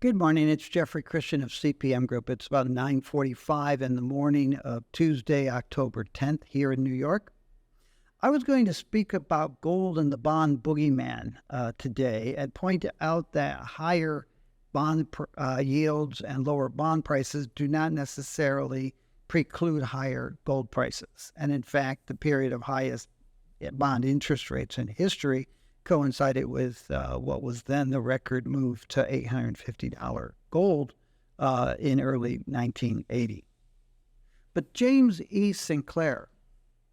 Good morning. It's Jeffrey Christian of CPM Group. It's about 9:45 in the morning of Tuesday, October 10th here in New York. I was going to speak about gold and the bond boogeyman today and point out that higher bond yields and lower bond prices do not necessarily preclude higher gold prices. And in fact, the period of highest bond interest rates in history coincided with what was then the record move to $850 gold in early 1980. But James E. Sinclair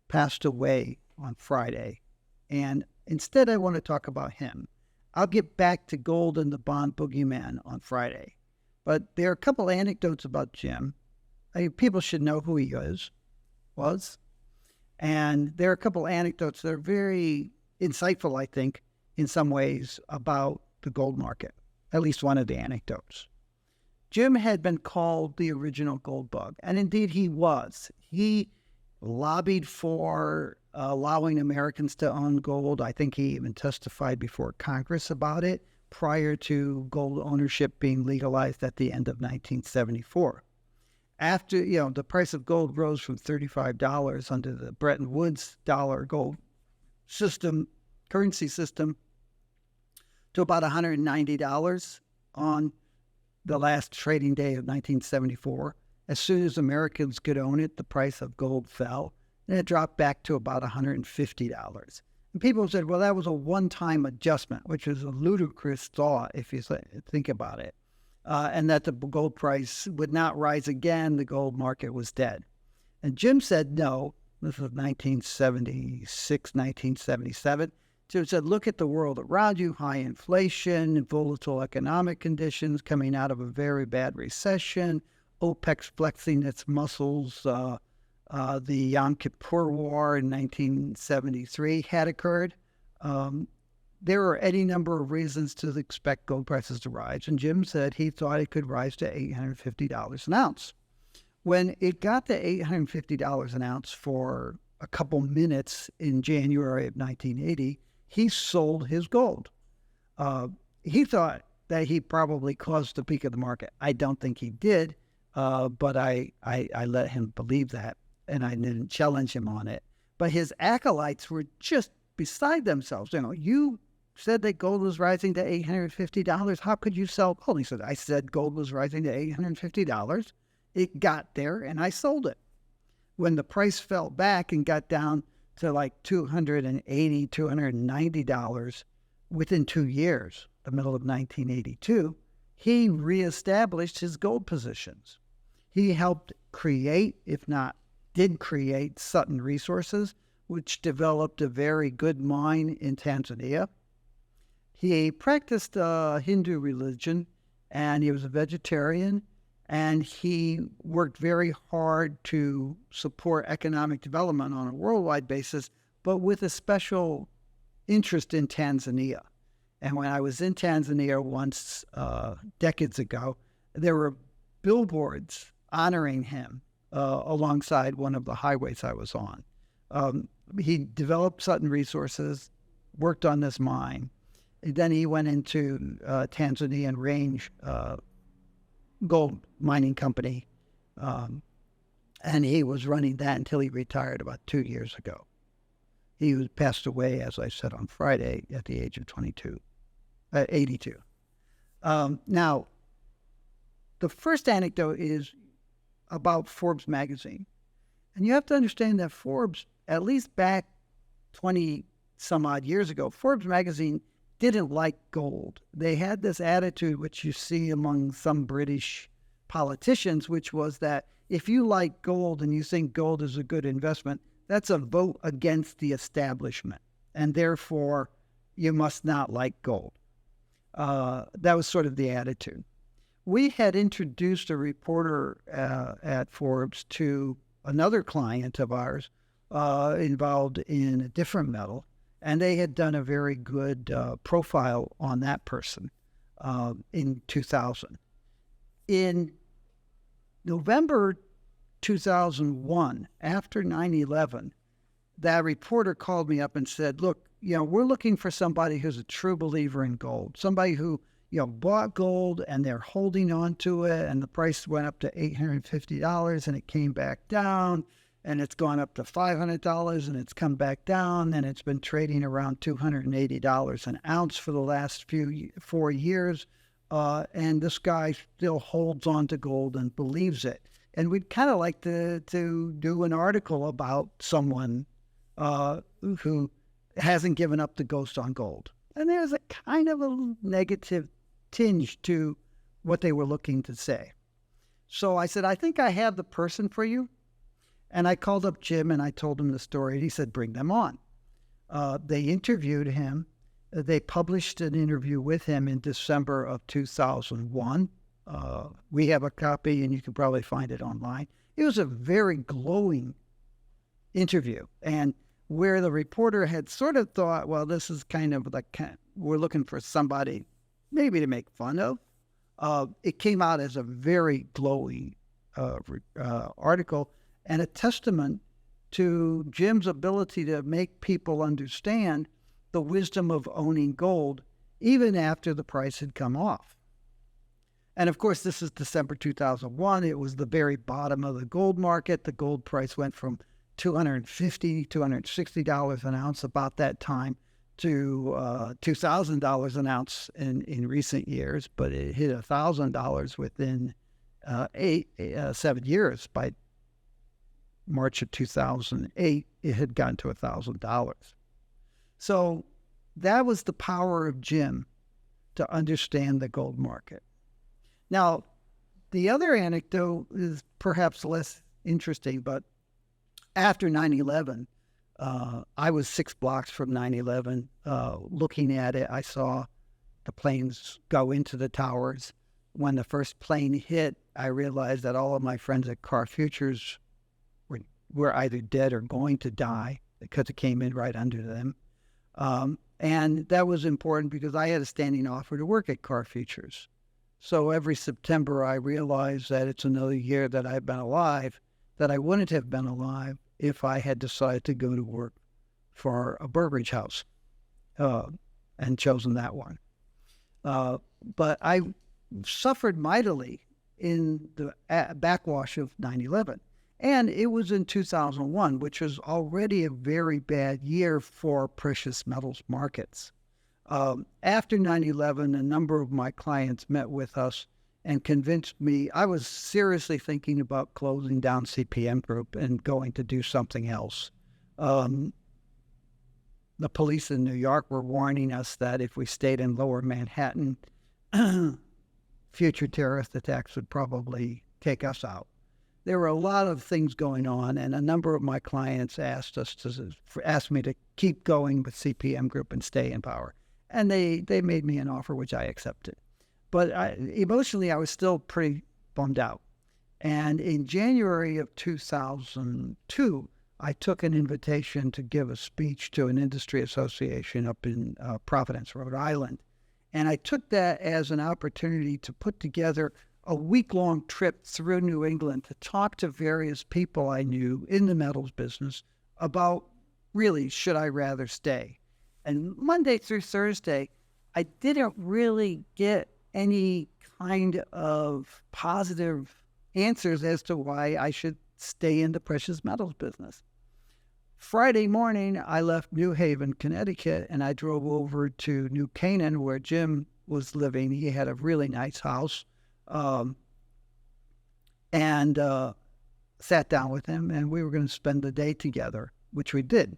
passed away on Friday, and instead I want to talk about him. I'll get back to gold and the bond boogeyman on Friday. But there are a couple anecdotes about Jim. People should know who he was. And there are a couple anecdotes that are very insightful, I think, in some ways, about the gold market, at least one of the anecdotes. Jim had been called the original gold bug, and indeed he was. He lobbied for allowing Americans to own gold. I think he even testified before Congress about it prior to gold ownership being legalized at the end of 1974. After, the price of gold rose from $35 under the Bretton Woods dollar gold currency system, to about $190 on the last trading day of 1974. As soon as Americans could own it, the price of gold fell, and it dropped back to about $150. And people said, well, that was a one-time adjustment, which is a ludicrous thought if you think about it, and that the gold price would not rise again. The gold market was dead. And Jim said, no, this was 1976, 1977. Jim said, look at the world around you, high inflation, volatile economic conditions coming out of a very bad recession, OPEC's flexing its muscles. The Yom Kippur War in 1973 had occurred. There are any number of reasons to expect gold prices to rise, and Jim said he thought it could rise to $850 an ounce. When it got to $850 an ounce for a couple minutes in January of 1980, he sold his gold. He thought that he probably caused the peak of the market. I don't think he did, but I let him believe that, and I didn't challenge him on it. But his acolytes were just beside themselves. You said that gold was rising to $850. How could you sell gold? He said, I said gold was rising to $850. It got there, and I sold it. When the price fell back and got down to like $280, $290 within 2 years, the middle of 1982, he reestablished his gold positions. He helped create, if not did create, Sutton Resources, which developed a very good mine in Tanzania. He practiced Hindu religion, and he was a vegetarian, and he worked very hard to support economic development on a worldwide basis, but with a special interest in Tanzania. And when I was in Tanzania once, decades ago, there were billboards honoring him alongside one of the highways I was on. He developed Sutton Resources, worked on this mine. And then he went into Tanzanian Range gold mining company, and he was running that until he retired about 2 years ago. He passed away, as I said, on Friday at the age of 82. Now, the first anecdote is about Forbes Magazine. And you have to understand that Forbes, at least back 20 some odd years ago, Forbes Magazine didn't like gold. They had this attitude, which you see among some British politicians, which was that if you like gold and you think gold is a good investment, that's a vote against the establishment, and therefore you must not like gold. That was sort of the attitude. We had introduced a reporter at Forbes to another client of ours involved in a different metal, and they had done a very good profile on that person in 2000. In November 2001, after 9/11, that reporter called me up and said, look, we're looking for somebody who's a true believer in gold, somebody who bought gold and they're holding on to it, and the price went up to $850 and it came back down, and it's gone up to $500 and it's come back down, and it's been trading around $280 an ounce for the last 4 years. And this guy still holds on to gold and believes it. And we'd kind of like to do an article about someone who hasn't given up the ghost on gold. And there's a kind of a negative tinge to what they were looking to say. So I said, I think I have the person for you. And I called up Jim and I told him the story. And he said, bring them on. They interviewed him. They published an interview with him in December of 2001. We have a copy, and you can probably find it online. It was a very glowing interview. And where the reporter had sort of thought, well, this is kind of like, we're looking for somebody maybe to make fun of, it came out as a very glowing article and a testament to Jim's ability to make people understand the wisdom of owning gold even after the price had come off. And of course, this is December 2001. It was the very bottom of the gold market. The gold price went from $250, $260 an ounce about that time to $2,000 an ounce in recent years, but it hit $1,000 within 7 years. By March of 2008, it had gotten to $1,000. So that was the power of Jim to understand the gold market. Now, the other anecdote is perhaps less interesting, but after 9/11, I was 6 blocks from 9/11. Looking at it, I saw the planes go into the towers. When the first plane hit, I realized that all of my friends at Car Futures were either dead or going to die because it came in right under them. And that was important because I had a standing offer to work at Car Futures. So every September, I realized that it's another year that I've been alive, that I wouldn't have been alive if I had decided to go to work for a brokerage house and chosen that one. But I suffered mightily in the backwash of 9/11. And it was in 2001, which was already a very bad year for precious metals markets. After 9/11, a number of my clients met with us and convinced me. I was seriously thinking about closing down CPM Group and going to do something else. The police in New York were warning us that if we stayed in Lower Manhattan, future terrorist attacks would probably take us out. There were a lot of things going on, and a number of my clients asked me to keep going with CPM Group and stay in power. And they made me an offer, which I accepted. But emotionally, I was still pretty bummed out. And in January of 2002, I took an invitation to give a speech to an industry association up in Providence, Rhode Island. And I took that as an opportunity to put together a week-long trip through New England to talk to various people I knew in the metals business about, really, should I rather stay? And Monday through Thursday, I didn't really get any kind of positive answers as to why I should stay in the precious metals business. Friday morning, I left New Haven, Connecticut, and I drove over to New Canaan, where Jim was living. He had a really nice house. And sat down with him, and we were going to spend the day together, which we did.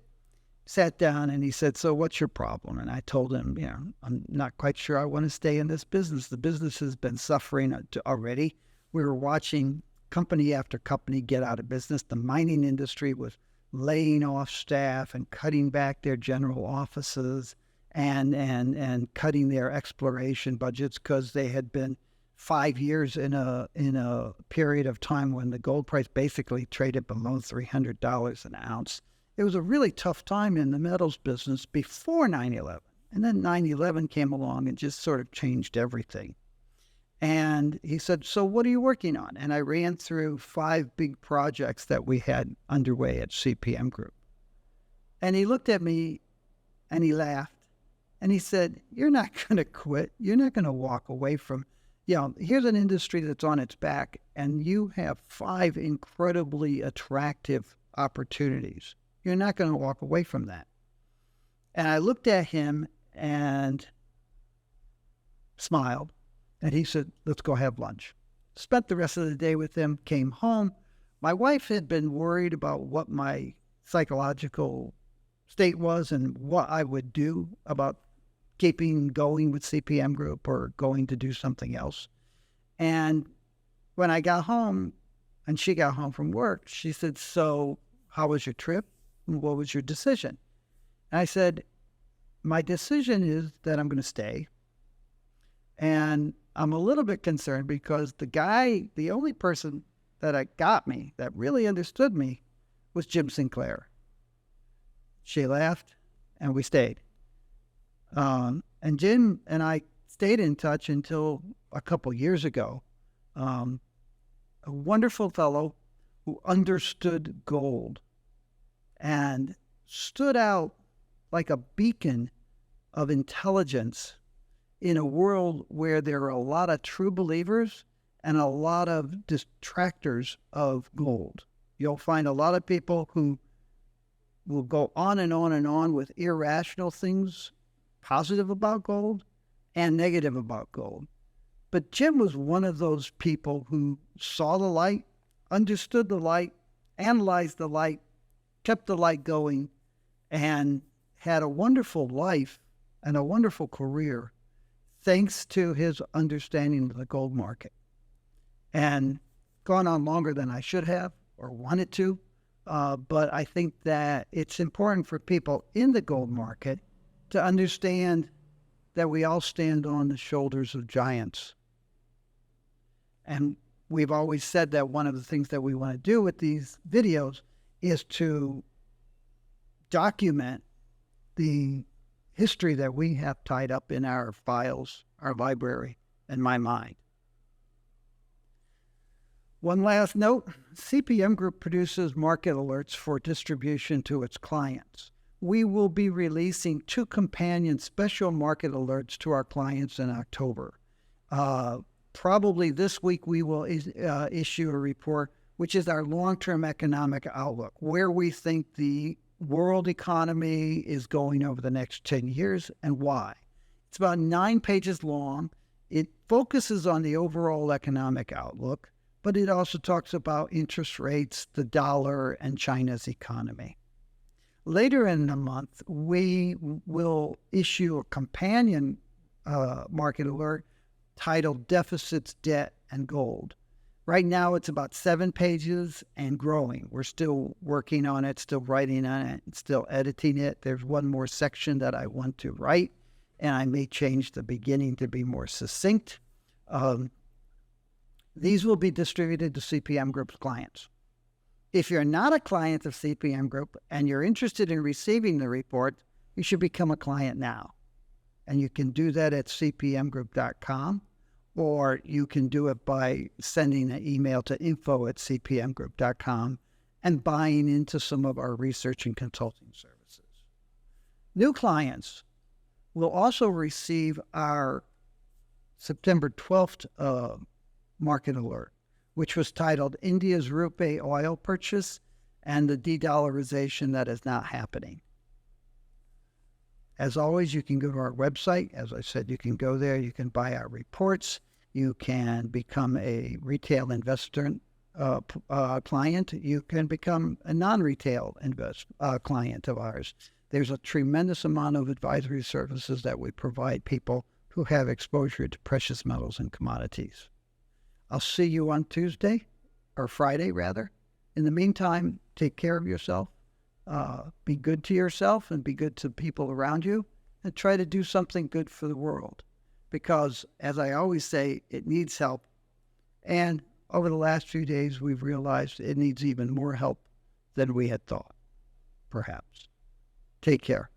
Sat down, and he said, so what's your problem? And I told him, I'm not quite sure I want to stay in this business. The business has been suffering already. We were watching company after company get out of business. The mining industry was laying off staff and cutting back their general offices and cutting their exploration budgets because they had been 5 years in a period of time when the gold price basically traded below $300 an ounce. It was a really tough time in the metals business before 9/11. And then 9/11 came along and just sort of changed everything. And he said, so what are you working on? And I ran through 5 big projects that we had underway at CPM Group. And he looked at me and he laughed. And he said, you're not going to quit. You're not going to walk away from, here's an industry that's on its back, and you have 5 incredibly attractive opportunities. You're not going to walk away from that. And I looked at him and smiled, and he said, let's go have lunch. Spent the rest of the day with him, came home. My wife had been worried about what my psychological state was and what I would do about keeping going with CPM Group or going to do something else. And when I got home and she got home from work, she said, so how was your trip? What was your decision? And I said, my decision is that I'm going to stay. And I'm a little bit concerned because the only person that got me, that really understood me, was Jim Sinclair. She laughed and we stayed. And Jim and I stayed in touch until a couple years ago. A wonderful fellow who understood gold and stood out like a beacon of intelligence in a world where there are a lot of true believers and a lot of detractors of gold. You'll find a lot of people who will go on and on and on with irrational things, positive about gold and negative about gold. But Jim was one of those people who saw the light, understood the light, analyzed the light, kept the light going, and had a wonderful life and a wonderful career thanks to his understanding of the gold market. And gone on longer than I should have or wanted to, but I think that it's important for people in the gold market to understand that we all stand on the shoulders of giants. And we've always said that one of the things that we want to do with these videos is to document the history that we have tied up in our files, our library, and my mind. One last note, CPM Group produces market alerts for distribution to its clients. We will be releasing 2 companion special market alerts to our clients in October. Probably this week we will issue a report, which is our long-term economic outlook, where we think the world economy is going over the next 10 years and why. It's about 9 pages long. It focuses on the overall economic outlook, but it also talks about interest rates, the dollar, and China's economy. Later in the month, we will issue a companion market alert titled Deficits, Debt, and Gold. Right now, it's about 7 pages and growing. We're still working on it, still writing on it, still editing it. There's one more section that I want to write, and I may change the beginning to be more succinct. These will be distributed to CPM Group's clients. If you're not a client of CPM Group and you're interested in receiving the report, you should become a client now. And you can do that at cpmgroup.com, or you can do it by sending an email to info@cpmgroup.com and buying into some of our research and consulting services. New clients will also receive our September 12th market alert, which was titled India's Rupee Oil Purchase and the De-Dollarization That Is Not Happening. As always, you can go to our website. As I said, you can go there. You can buy our reports. You can become a retail investor client. You can become a non-retail client of ours. There's a tremendous amount of advisory services that we provide people who have exposure to precious metals and commodities. I'll see you on Tuesday, or Friday rather. In the meantime, take care of yourself. Be good to yourself and be good to people around you, and try to do something good for the world. Because, as I always say, it needs help. And over the last few days, we've realized it needs even more help than we had thought, perhaps. Take care.